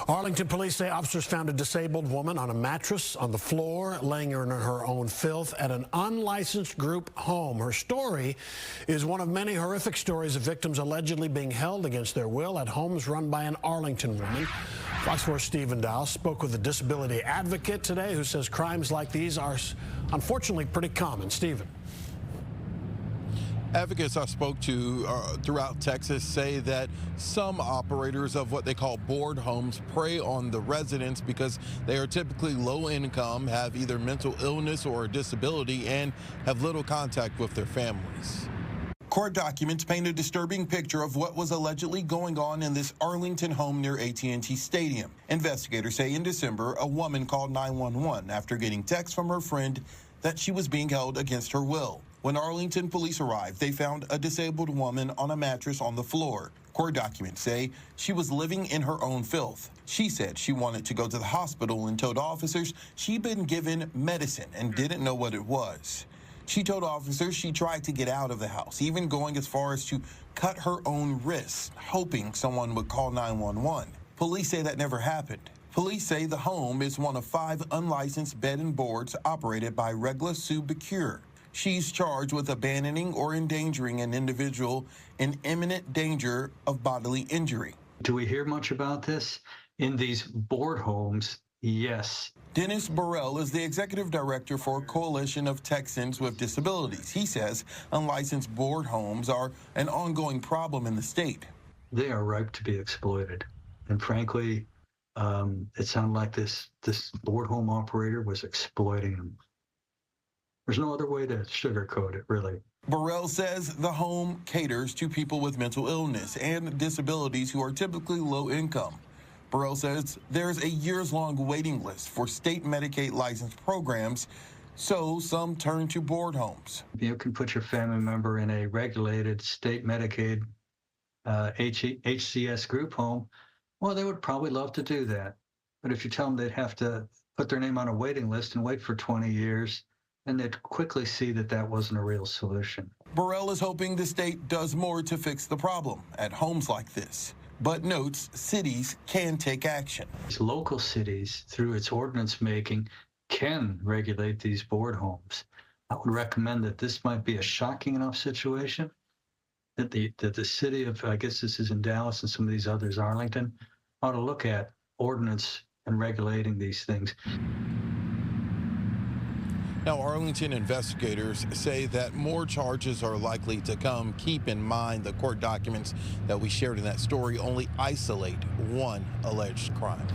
Arlington police say officers found a disabled woman on a mattress on the floor, laying her in her own filth at an unlicensed group home. Her story is one of many horrific stories of victims allegedly being held against their will at homes run by an Arlington woman. Fox 4's Stephen Dow spoke with a disability advocate today who says crimes like these are unfortunately pretty common. Stephen. Advocates I spoke to throughout Texas say that some operators of what they call board homes prey on the residents because they are typically low income, have either mental illness or a disability, and have little contact with their families. Court documents paint a disturbing picture of what was allegedly going on in this Arlington home near AT&T Stadium. Investigators say in December, a woman called 911 after getting text from her friend that she was being held against her will. When Arlington police arrived, they found a disabled woman on a mattress on the floor. Court documents say she was living in her own filth. She said she wanted to go to the hospital and told officers she'd been given medicine and didn't know what it was. She told officers she tried to get out of the house, even going as far as to cut her own wrists, hoping someone would call 911. Police say that never happened. Police say the home is one of 5 unlicensed bed and boards operated by Regla Sue Becure. She's charged with abandoning or endangering an individual in imminent danger of bodily injury. Do we hear much about this in these board homes? Yes. Dennis Burrell is the executive director for a coalition of Texans with disabilities. He says unlicensed board homes are an ongoing problem in the state. They are ripe to be exploited. And frankly, it sounded like this board home operator was exploiting them. There's no other way to sugarcoat it, really. Burrell says the home caters to people with mental illness and disabilities who are typically low income. Burrell says there's a years-long waiting list for state Medicaid licensed programs, so some turn to board homes. You can put your family member in a regulated state Medicaid HCS group home. Well, they would probably love to do that. But if you tell them they'd have to put their name on a waiting list and wait for 20 years, and they'd quickly see that that wasn't a real solution. Burrell is hoping the state does more to fix the problem at homes like this, but notes cities can take action. Local cities, through its ordinance making, can regulate these board homes. I would recommend that this might be a shocking enough situation that the city of, I guess this is in Dallas and some of these others, Arlington, ought to look at ordinance and regulating these things. Now, Arlington investigators say that more charges are likely to come. Keep in mind the court documents that we shared in that story only isolate one alleged crime.